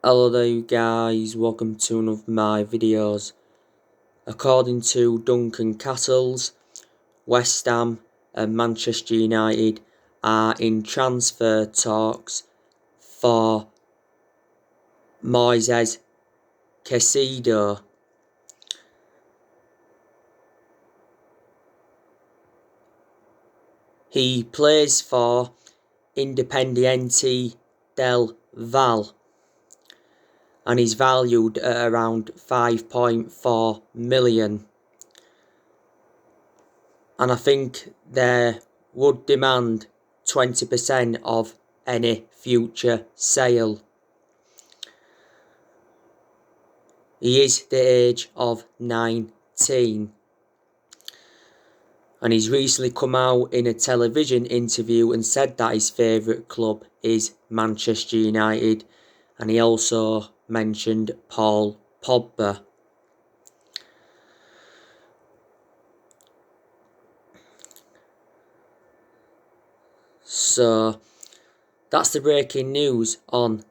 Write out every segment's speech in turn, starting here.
Hello there you guys, welcome to one of my videos. According to Duncan Castles, West Ham and Manchester United are in transfer talks for Moises Caicedo. He plays for Independiente del Valle and is valued at around 5.4 million. And I think they would demand 20% of any future sale. He is the age of 19 and he's recently come out in a television interview and said that his favourite club is Manchester United, and he also mentioned Paul Pogba. So that's the breaking news on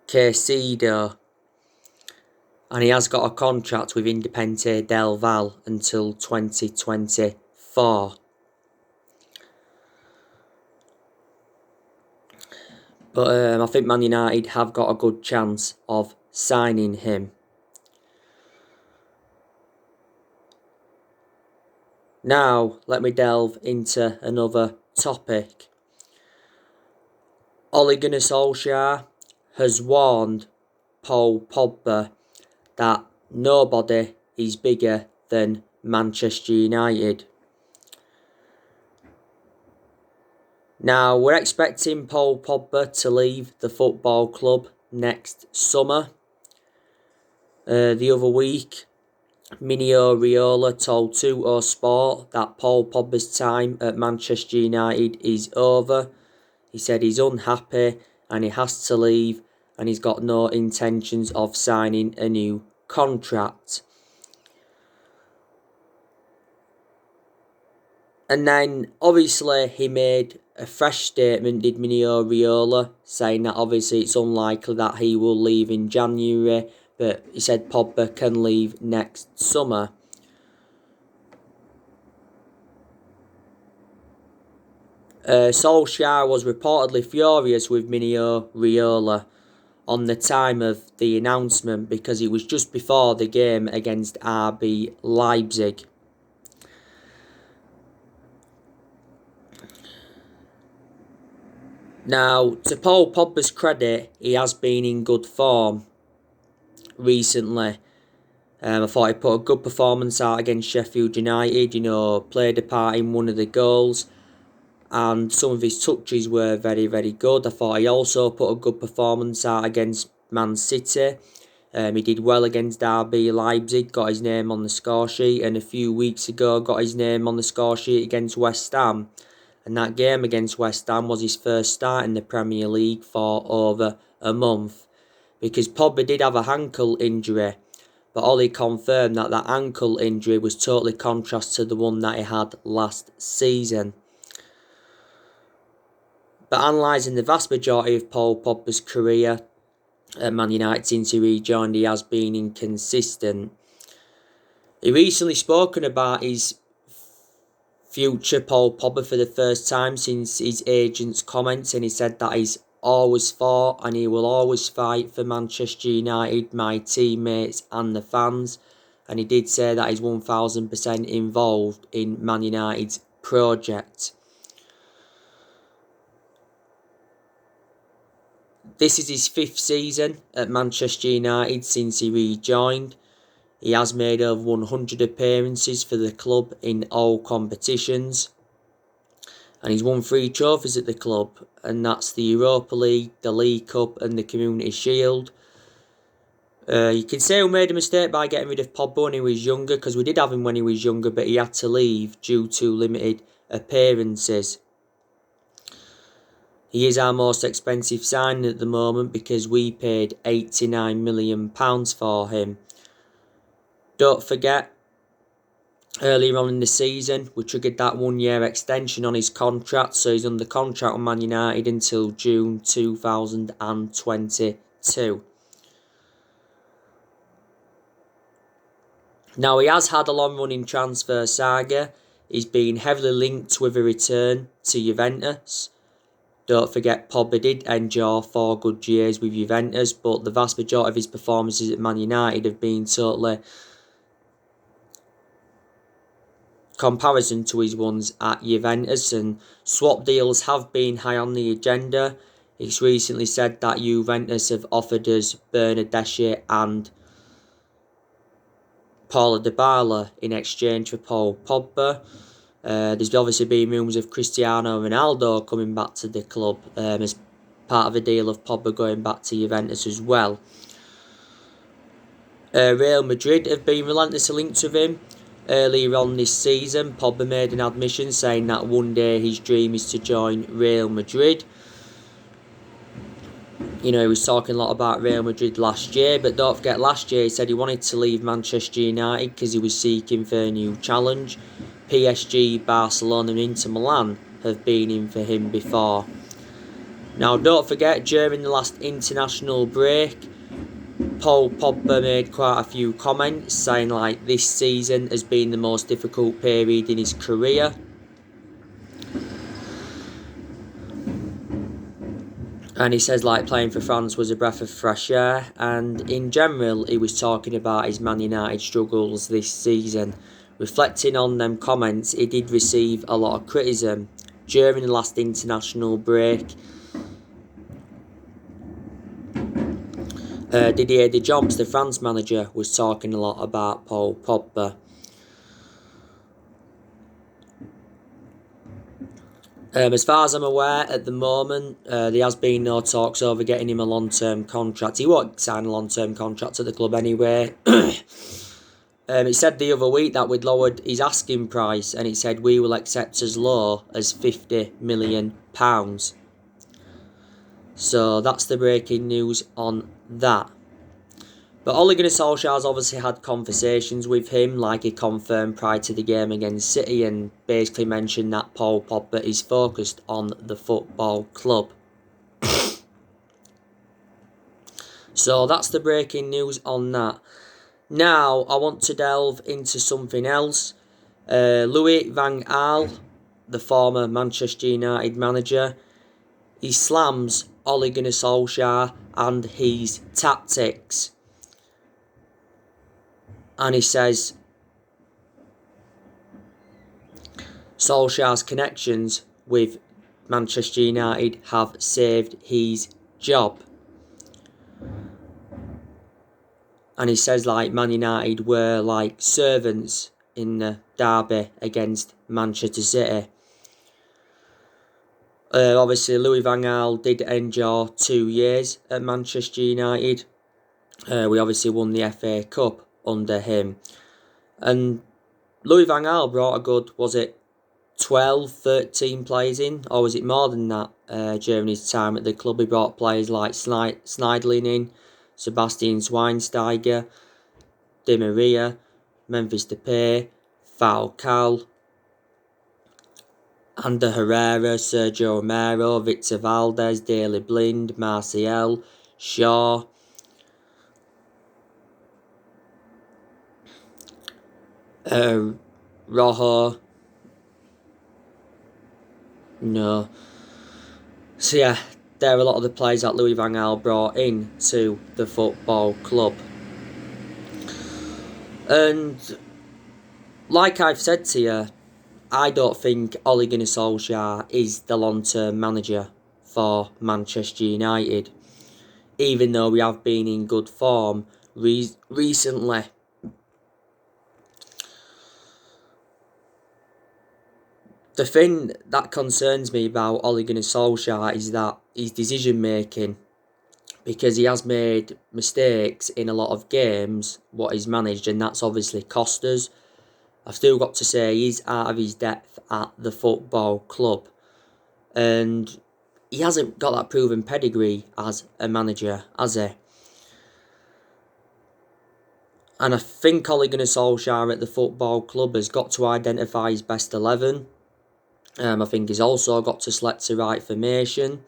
Caicedo, and he has got a contract with Independiente del Valle until 2024. But I think Man United have got a good chance of signing him. Now, let me delve into another topic. Ole Gunnar Solsjaer has warned Paul Pogba that nobody is bigger than Manchester United. Now, we're expecting Paul Pogba to leave the football club next summer. The other week, Mino Raiola told 2 Sport that Paul Pogba's time at Manchester United is over. He said he's unhappy and he has to leave, and he's got no intentions of signing a new contract. And then obviously he made a fresh statement, did Mino Raiola, saying that obviously it's unlikely that he will leave in January, but he said Pogba can leave next summer. Solskjaer was reportedly furious with Mino Raiola on the time of the announcement because it was just before the game against RB Leipzig. Now, to Paul Pogba's credit, he has been in good form recently. I thought he put a good performance out against Sheffield United, played a part in one of the goals, and some of his touches were very, very good. I thought he also put a good performance out against Man City. He did well against RB Leipzig, got his name on the score sheet, and a few weeks ago got his name on the score sheet against West Ham. And that game against West Ham was his first start in the Premier League for over a month, because Pogba did have a ankle injury, but Ollie confirmed that that ankle injury was totally contrast to the one that he had last season. But analysing the vast majority of Paul Pogba's career at Man United since he rejoined, he has been inconsistent. He recently spoken about his future Paul Pogba for the first time since his agent's comments, and he said that he's always fought and he will always fight for Manchester United, my teammates and the fans, and he did say that he's 1000% involved in Man United's project. This is his 5th season at Manchester United since he rejoined. He has made over 100 appearances for the club in all competitions. And he's won 3 trophies at the club, and that's the Europa League, the League Cup and the Community Shield. You can say we made a mistake by getting rid of Pogba when he was younger, because we did have him when he was younger, but he had to leave due to limited appearances. He is our most expensive signing at the moment because we paid £89 million for him. Don't forget, earlier on in the season. We triggered that 1 year extension on his contract, so he's under contract with Man United until June 2022. Now, he has had a long-running transfer saga. He's been heavily linked with a return to Juventus. Don't forget, Pogba did endure 4 good years with Juventus, but the vast majority of his performances at Man United have been totally comparison to his ones at Juventus, and swap deals have been high on the agenda. It's recently said that Juventus have offered us Bernardeschi and Paulo Dybala in exchange for Paul Pogba. There's obviously been rumours of Cristiano Ronaldo coming back to the club as part of a deal of Pogba going back to Juventus as well. Real Madrid have been relentlessly linked with him. Earlier on this season, Pogba made an admission saying that one day his dream is to join Real Madrid. You know, he was talking a lot about Real Madrid last year, but don't forget last year he said he wanted to leave Manchester United because he was seeking for a new challenge. PSG, Barcelona and Inter Milan have been in for him before. Now, don't forget, during the last international break, Paul Pogba made quite a few comments saying like this season has been the most difficult period in his career. And he says like playing for France was a breath of fresh air, and in general he was talking about his Man United struggles this season. Reflecting on them comments, he did receive a lot of criticism during the last international break. Didier Deschamps, the France manager, was talking a lot about Paul Pogba. As far as I'm aware, at the moment, there has been no talks over getting him a long-term contract. He won't sign a long-term contract to the club anyway. It said the other week that we'd lowered his asking price, and it said we will accept as low as £50 million. So that's the breaking news on that. But Ole Gunnar Solskjaer's obviously had conversations with him, like he confirmed prior to the game against City, and basically mentioned that Paul Pogba is focused on the football club. So that's the breaking news on that. Now I want to delve into something else. Louis Van Gaal, the former Manchester United manager, he slams Ole Gunnar Solskjaer and his tactics. And he says Solskjaer's connections with Manchester United have saved his job. And he says like Man United were like servants in the derby against Manchester City. Obviously Louis Van Gaal did endure 2 years at Manchester United. We obviously won the FA Cup under him. And Louis Van Gaal brought a good, was it 12, 13 players in? Or was it more than that during his time at the club? He brought players like Sneijderlin in, Sebastian Schweinsteiger, Di Maria, Memphis Depay, Falcao, Ander Herrera, Sergio Romero, Victor Valdez, Daley Blind, Martial, Shaw, Rojo. No. So yeah, there are a lot of the players that Louis Van Gaal brought in to the football club. And like I've said to you, I don't think Ole Gunnar Solskjaer is the long-term manager for Manchester United. Even though we have been in good form recently. The thing that concerns me about Ole Gunnar Solskjaer is that his decision making, because he has made mistakes in a lot of games what he's managed, and that's obviously cost us. I've still got to say he's out of his depth at the football club, and he hasn't got that proven pedigree as a manager, has he? And I think Ole Gunnar Solsjaer at the football club has got to identify his best 11. I think he's also got to select the right formation.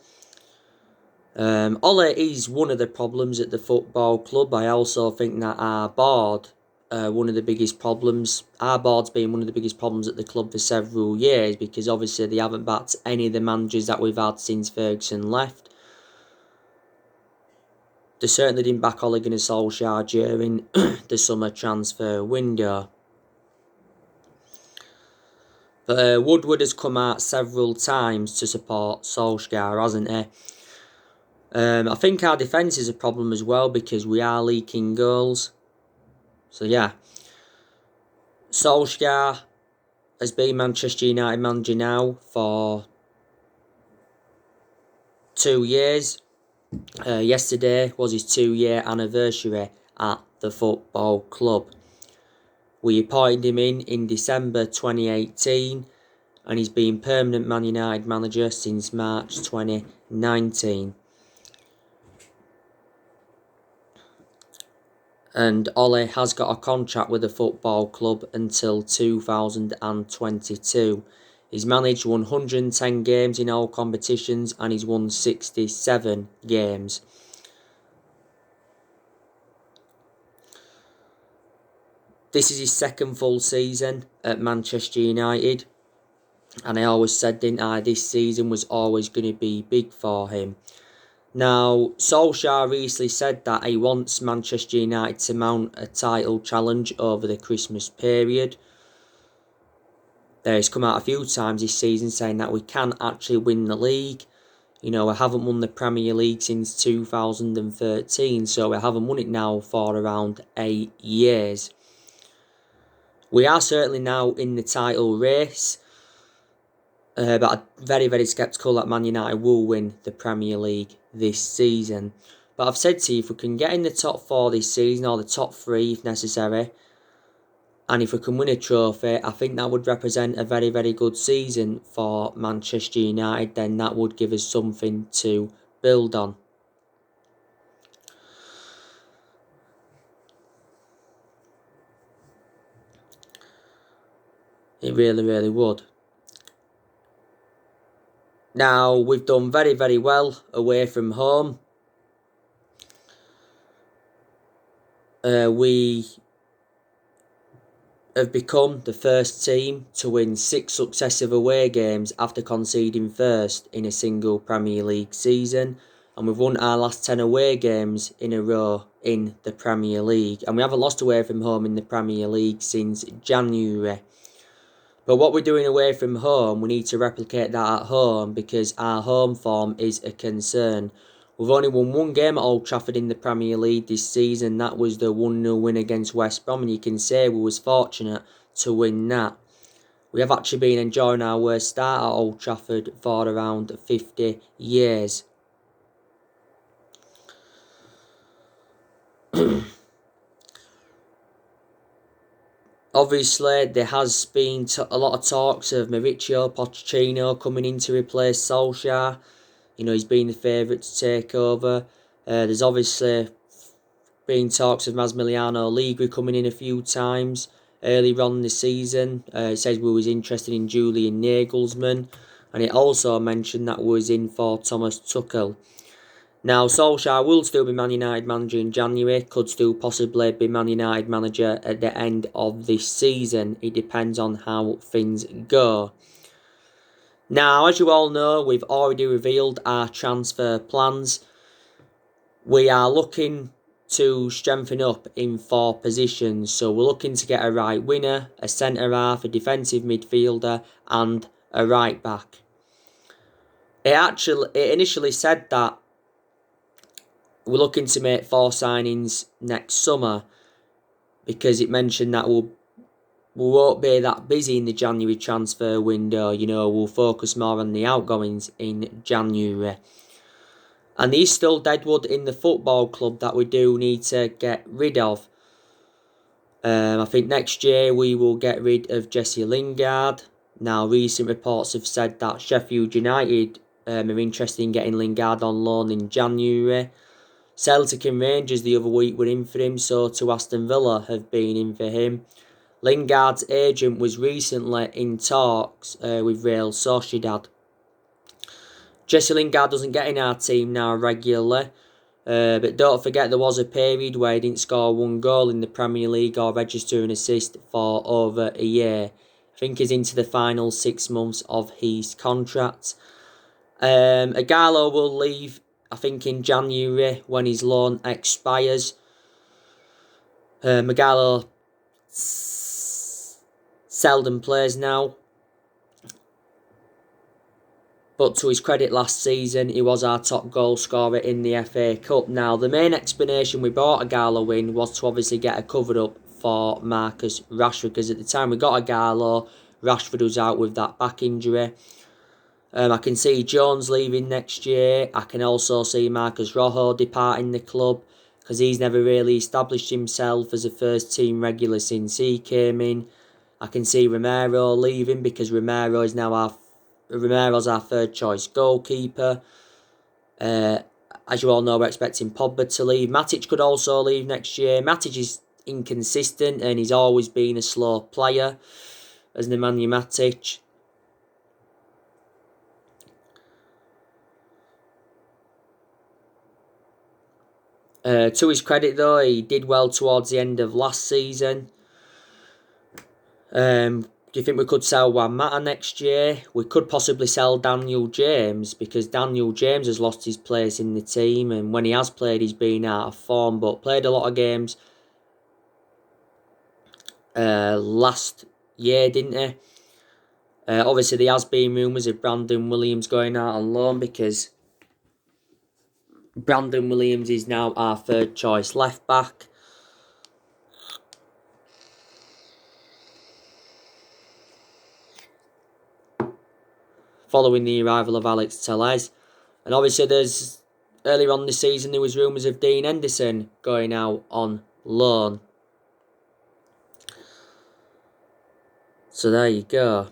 Ole is one of the problems at the football club. I also think that our board, one of the biggest problems. Our board's been one of the biggest problems at the club for several years, because obviously they haven't backed any of the managers that we've had since Ferguson left. They certainly didn't back Ole Gunnar Solskjaer during the summer transfer window. But Woodward has come out several times to support Solskjaer, hasn't he? I think our defence is a problem as well, because we are leaking goals. So yeah, Solskjaer has been Manchester United manager now for 2 years. Yesterday was his 2-year anniversary at the football club. We appointed him in December 2018, and he's been permanent Man United manager since March 2019. And Ole has got a contract with the football club until 2022. He's managed 110 games in all competitions, and he's won 67 games. This is his second full season at Manchester United. And I always said, didn't I, this season was always going to be big for him. Now, Solskjaer recently said that he wants Manchester United to mount a title challenge over the Christmas period. He's come out a few times this season saying that we can actually win the league. You know, we haven't won the Premier League since 2013, so we haven't won it now for around 8 years. We are certainly now in the title race, but I'm very, very sceptical that Man United will win the Premier League this season. But I've said to you, if we can get in the top 4 this season, or the top 3 if necessary, and if we can win a trophy, I think that would represent a very, very good season for Manchester United. Then that would give us something to build on. It really, really would. Now, we've done very, very well away from home. We have become the first team to win 6 successive away games after conceding first in a single Premier League season. And we've won our last 10 away games in a row in the Premier League. And we haven't lost away from home in the Premier League since January. But what we're doing away from home, we need to replicate that at home, because our home form is a concern. We've only won 1 game at Old Trafford in the Premier League this season. That was the 1-0 win against West Brom, and you can say we was fortunate to win that. We have actually been enjoying our worst start at Old Trafford for around 50 years. Obviously, there has been a lot of talks of Mauricio Pochettino coming in to replace Solskjaer. You know, he's been the favourite to take over. There's obviously been talks of Massimiliano Allegri coming in a few times earlier on in the season. It says we was interested in Julian Nagelsmann, and it also mentioned that we was in for Thomas Tuchel. Now, Solskjaer will still be Man United manager in January, could still possibly be Man United manager at the end of this season. It depends on how things go. Now, as you all know, we've already revealed our transfer plans. We are looking to strengthen up in 4 positions. So we're looking to get a right winger, a centre-half, a defensive midfielder, and a right-back. It initially said that we're looking to make 4 signings next summer, because it mentioned that we won't be that busy in the January transfer window. You know, we'll focus more on the outgoings in January. And there's still deadwood in the football club that we do need to get rid of. I think next year we will get rid of Jesse Lingard. Now, recent reports have said that Sheffield United are interested in getting Lingard on loan in January. Celtic and Rangers the other week were in for him, so to Aston Villa have been in for him. Lingard's agent was recently in talks with Real Sociedad. Jesse Lingard doesn't get in our team now regularly, but don't forget there was a period where he didn't score one goal in the Premier League or register an assist for over a year. I think he's into the final 6 months of his contract. Gaal will leave, I think, in January when his loan expires. Gaal seldom plays now, but to his credit last season he was our top goal scorer in the FA Cup. Now the main explanation we bought a Gaal in was to obviously get a cover up for Marcus Rashford, because at the time we got a Gaal, Rashford was out with that back injury. I can see Jones leaving next year. I can also see Marcus Rojo departing the club, because he's never really established himself as a first team regular since he came in. I can see Romero leaving, because Romero's our third choice goalkeeper. As you all know, we're expecting Pogba to leave. Matic could also leave next year. Matic is inconsistent and he's always been a slow player, as Nemanja Matic. To his credit though, he did well towards the end of last season. Do you think we could sell Juan Mata next year? We could possibly sell Daniel James, because Daniel James has lost his place in the team, and when he has played he's been out of form, but played a lot of games last year, didn't he? Obviously there has been rumours of Brandon Williams going out on loan, because Brandon Williams is now our third choice left back. Following the arrival of Alex Telles. And obviously earlier on this season there was rumours of Dean Henderson going out on loan. So there you go.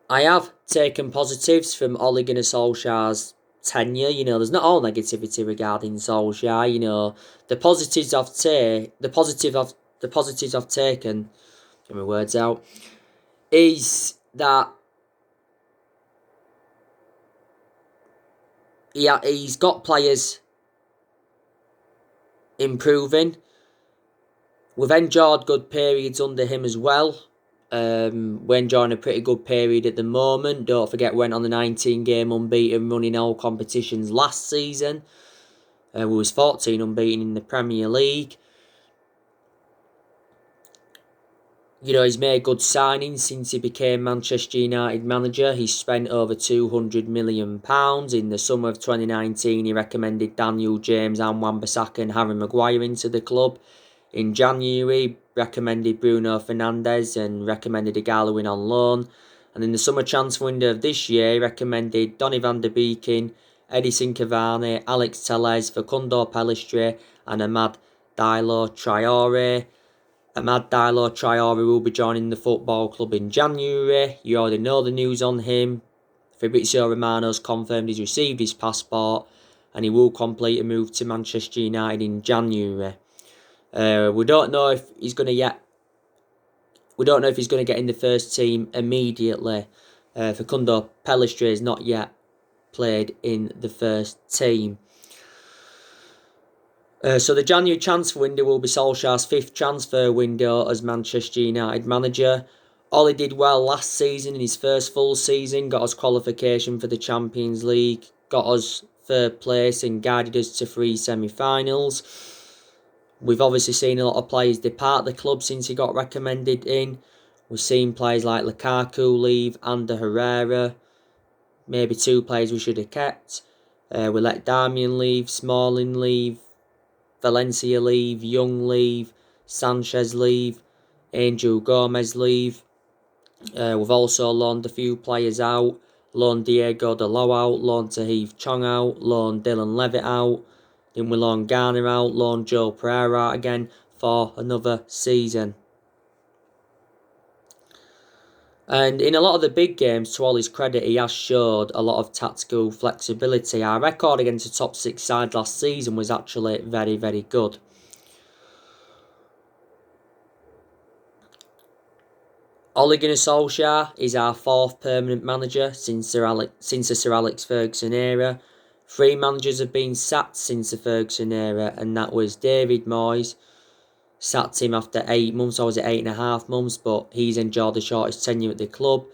I have taken positives from Ole Gunnar Solskjaer's tenure. There's not all negativity regarding Solskjaer. The positives I've taken, get my words out, is that he's got players improving. We've enjoyed good periods under him as well. We're enjoying a pretty good period at the moment. Don't forget, we went on the 19-game unbeaten run in all competitions last season. We was 14 unbeaten in the Premier League. He's made good signings since he became Manchester United manager. He's spent over £200 million. In the summer of 2019, he recommended Daniel James and Wan-Bissaka and Harry Maguire into the club. In January, recommended Bruno Fernandes and recommended a Gaal on loan. And in the summer transfer window of this year, he recommended Donny van de Beek, Edison Cavani, Alex Telles, Facundo Pellistri and Amad Diallo Traore. Amad Diallo Traore will be joining the football club in January. You already know the news on him. Fabrizio Romano's confirmed he's received his passport and he will complete a move to Manchester United in January. We don't know if he's going to get in the first team immediately. Facundo Pellistri has not yet played in the first team. So the January transfer window will be Solskjaer's 5th transfer window as Manchester United manager. Ole did well last season in his first full season, got us qualification for the Champions League, got us third place and guided us to 3 semi-finals. We've obviously seen a lot of players depart the club since he got recommended in. We've seen players like Lukaku leave, Ander Herrera, maybe 2 players we should have kept. We let Darmian leave, Smalling leave, Valencia leave, Young leave, Sanchez leave, Angel Gomez leave. We've also loaned a few players out. Loaned Diego Dalot out, loaned Tahith Chong out, loaned Dylan Levitt out. Then we loaned Garner out, loaned Joe Pereira out again for another season. And in a lot of the big games, to all his credit, he has showed a lot of tactical flexibility. Our record against the top 6 side last season was actually very, very good. Ole Gunnar Solsjaer is our 4th permanent manager since the Sir Alex Ferguson era. 3 managers have been sacked since the Ferguson era, and that was David Moyes. Sacked him after 8 months, or was it 8.5 months, but he's enjoyed the shortest tenure at the club.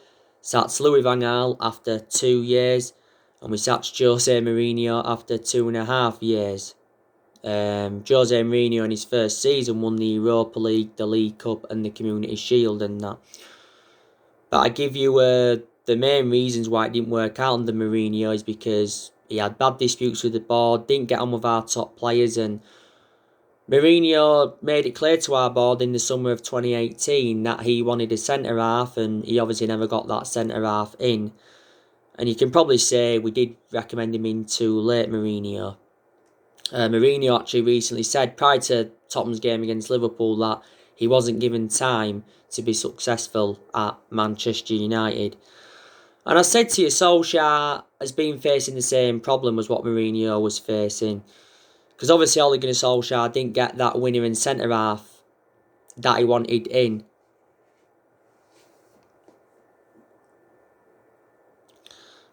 Sacked Louis Van Gaal after 2 years, and we sacked Jose Mourinho after 2.5 years. Jose Mourinho in his first season won the Europa League, the League Cup and the Community Shield and that. But I give you the main reasons why it didn't work out under Mourinho is because he had bad disputes with the board, didn't get on with our top players, and Mourinho made it clear to our board in the summer of 2018 that he wanted a centre-half, and he obviously never got that centre-half in. And you can probably say we did recommend him in too late, Mourinho. Mourinho actually recently said, prior to Tottenham's game against Liverpool, that he wasn't given time to be successful at Manchester United. And I said to you, Solskjaer has been facing the same problem as what Mourinho was facing. Because obviously Ole Gunnar Solskjaer didn't get that winner in centre-half that he wanted in.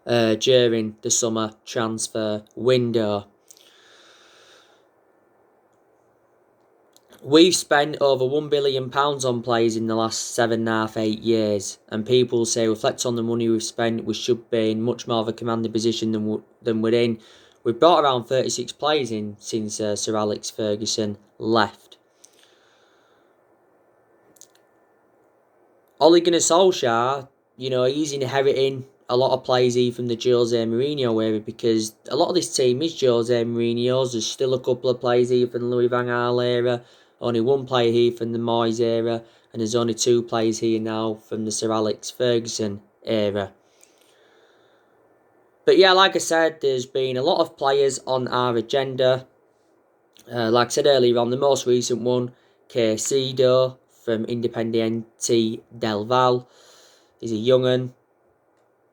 During the summer transfer window. We've spent over £1 billion on players in the last 7.5, 8 years, and people say, reflect on the money we've spent, we should be in much more of a commanding position than we're in. We've brought around 36 players in since Sir Alex Ferguson left. Ole Gunnar Solskjaer, he's inheriting a lot of players here from the Jose Mourinho era, because a lot of this team is Jose Mourinho's. There's still a couple of players here from the Louis Van Gaal era, only 1 player here from the Moyes era, and there's only 2 players here now from the Sir Alex Ferguson era. But yeah, like I said, there's been a lot of players on our agenda. Like I said earlier on, the most recent one, Caicedo from Independiente del Valle. He's a young un.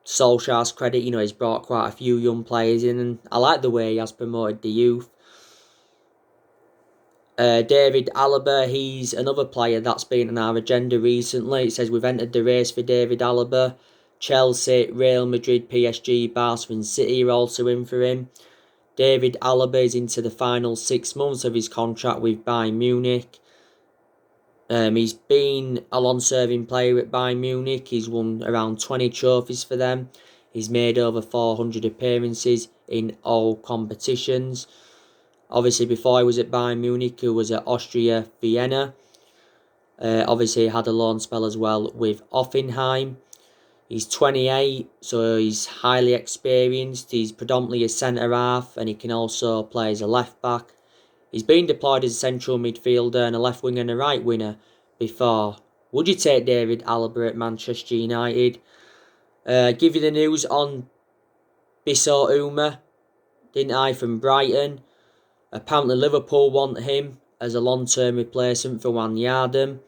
Solskjaer's credit, he's brought quite a few young players in, and I like the way he has promoted the youth. David Alaba, he's another player that's been on our agenda recently. It says we've entered the race for David Alaba. Chelsea, Real Madrid, PSG, Barca and City are also in for him. David Alaba is into the final 6 months of his contract with Bayern Munich. He's been a long-serving player at Bayern Munich. He's won around 20 trophies for them. He's made over 400 appearances in all competitions. Obviously, before he was at Bayern Munich, he was at Austria Vienna. Obviously, he had a loan spell as well with Hoffenheim. He's 28, so he's highly experienced. He's predominantly a centre-half, and he can also play as a left-back. He's been deployed as a central midfielder and a left winger and a right winger before. Would you take David Alaba at Manchester United? Give you the news on Bissouma, didn't I, from Brighton. Apparently Liverpool want him as a long-term replacement for Wijnaldum,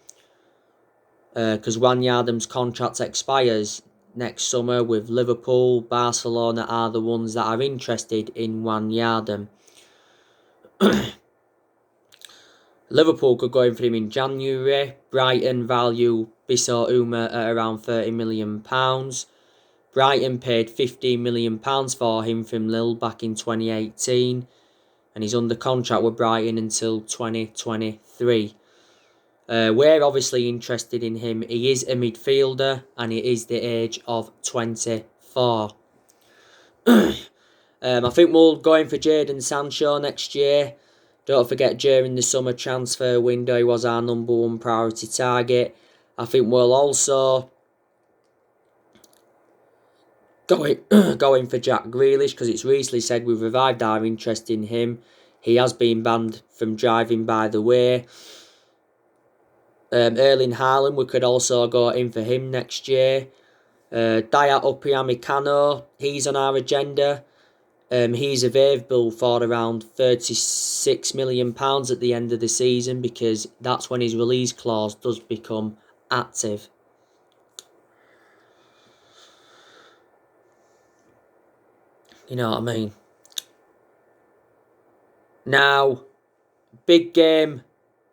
because Wijnaldum's contract expires next summer with Liverpool. Barcelona are the ones that are interested in Wijnaldum. Liverpool could go in for him in January. Brighton value Bissouma at around £30 million. Brighton paid £15 million for him from Lille back in 2018. And he's under contract with Brighton until 2023. We're obviously interested in him. He is a midfielder and he is the age of 24. I think we'll go in for Jadon Sancho next year. Don't forget, during the summer transfer window, he was our number 1 priority target. I think we'll also go in for Jack Grealish, because it's recently said we've revived our interest in him. He has been banned from driving, by the way. Erling Haaland, we could also go in for him next year. Dayot Upamecano, he's on our agenda. He's available for around £36 million at the end of the season, because that's when his release clause does become active. You know what I mean? Now, big game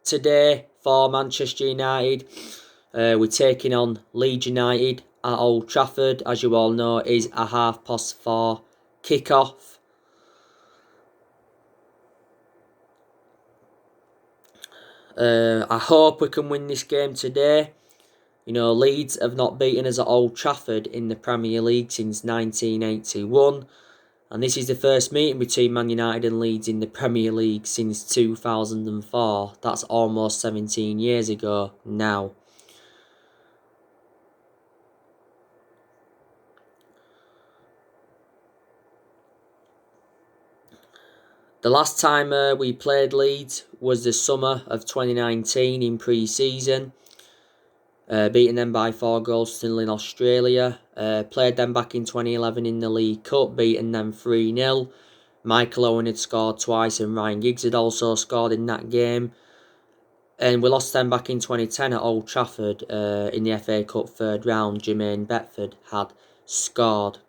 today for Manchester United. We're taking on Leeds United at Old Trafford. As you all know, it is a 4:30 kick-off. I hope we can win this game today. You know, Leeds have not beaten us at Old Trafford in the Premier League since 1981. And this is the first meeting between Man United and Leeds in the Premier League since 2004. That's almost 17 years ago now. The last time we played Leeds was the summer of 2019 in pre-season. Beating them by 4 goals to 0 in Australia. Played them back in 2011 in the League Cup, beating them 3-0. Michael Owen had scored twice and Ryan Giggs had also scored in that game. And we lost them back in 2010 at Old Trafford in the FA Cup third round. Jermaine Beckford had scored.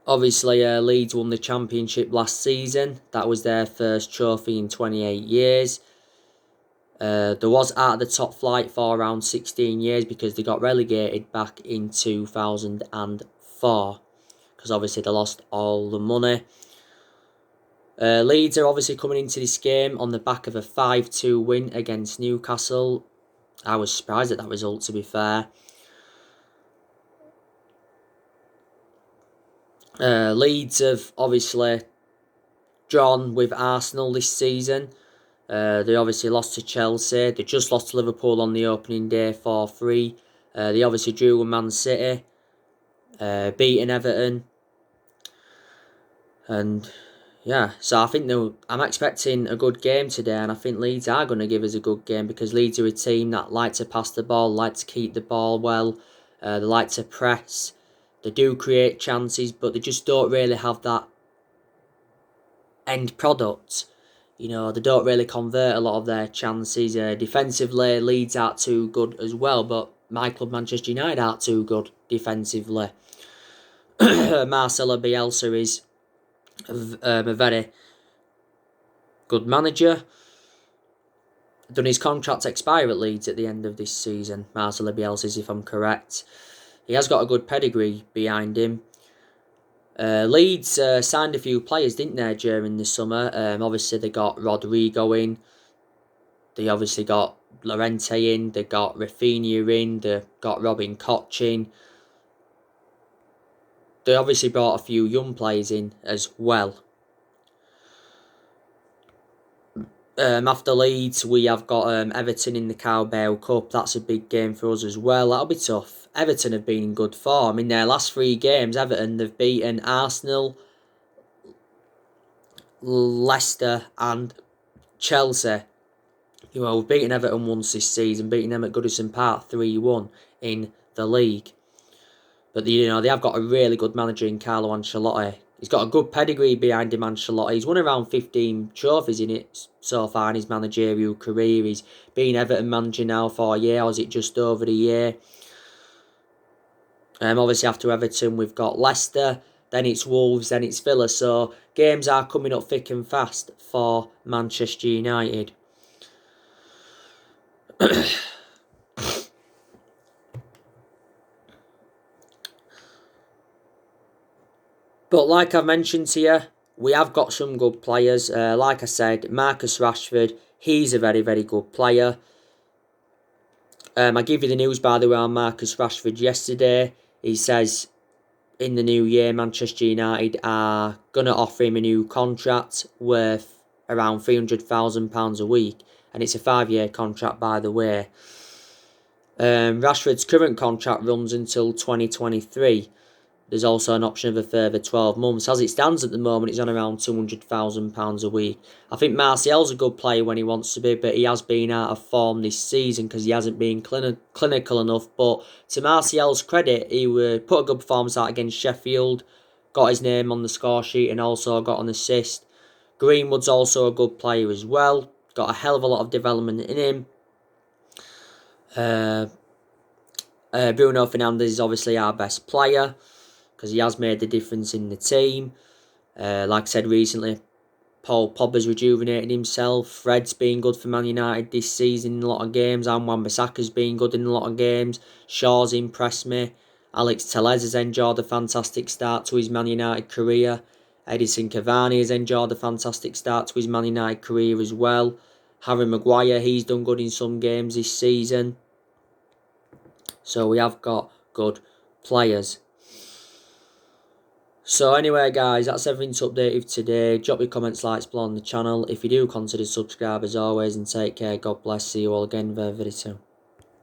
Obviously, Leeds won the Championship last season. That was their first trophy in 28 years. There was out of the top flight for around 16 years because they got relegated back in 2004. Because obviously they lost all the money. Leeds are obviously coming into this game on the back of a 5-2 win against Newcastle. I was surprised at that result, to be fair. Leeds have obviously drawn with Arsenal this season. They obviously lost to Chelsea. They just lost to Liverpool on the opening day 4-3. They obviously drew with Man City. Beating Everton. And yeah, so I think I'm expecting a good game today, and I think Leeds are going to give us a good game because Leeds are a team that like to pass the ball, like to keep the ball well. They like to press. They do create chances, but they just don't really have that end product. You know, they don't really convert a lot of their chances. Defensively, Leeds aren't too good as well, but my club, Manchester United, aren't too good defensively. Marcelo Bielsa is a very good manager. Done his contract expire at Leeds at the end of this season, Marcelo Bielsa, if I'm correct. He has got a good pedigree behind him. Leeds signed a few players, didn't they, during the summer? Obviously, they got Rodrigo in. They obviously got Llorente in. They got Rafinha in. They got Robin Koch in. They obviously brought a few young players in as well. After Leeds, we have got Everton in the Carabao Cup. That's a big game for us as well. That'll be tough. Everton have been in good form. In their last 3 games, Everton, they've beaten Arsenal, Leicester and Chelsea. You know, we've beaten Everton once this season, beating them at Goodison Park 3-1 in the league. But, you know, they have got a really good manager in Carlo Ancelotti. He's got a good pedigree behind him, Ancelotti. He's won around 15 trophies in it so far in his managerial career. He's been Everton manager now for a year, or is it just over a year? Obviously, after Everton, we've got Leicester, then it's Wolves, then it's Villa. So, games are coming up thick and fast for Manchester United. But like I've mentioned to you, we have got some good players. Like I said, Marcus Rashford, he's a very, very good player. I give you the news, by the way, on Marcus Rashford yesterday. He says in the new year, Manchester United are going to offer him a new contract worth around £300,000 a week. And it's a 5-year contract, by the way. Rashford's current contract runs until 2023. There's also an option of a further 12 months. As it stands at the moment, it's on around £200,000 a week. I think Martial's a good player when he wants to be, but he has been out of form this season because he hasn't been clinical enough. But to Martial's credit, he put a good performance out against Sheffield, got his name on the score sheet and also got an assist. Greenwood's also a good player as well. Got a hell of a lot of development in him. Bruno Fernandes is obviously our best player because he has made the difference in the team. Like I said recently, Paul Pogba's rejuvenated himself. Fred's been good for Man United this season in a lot of games. And Wan-Bissaka's been good in a lot of games. Shaw's impressed me. Alex Telles has enjoyed a fantastic start to his Man United career. Edison Cavani has enjoyed a fantastic start to his Man United career as well. Harry Maguire, he's done good in some games this season. So we have got good players. So anyway guys, that's everything to update with today. Drop your comments, likes below on the channel. If you do, consider subscribe as always, and take care. God bless. See you all again very, very soon.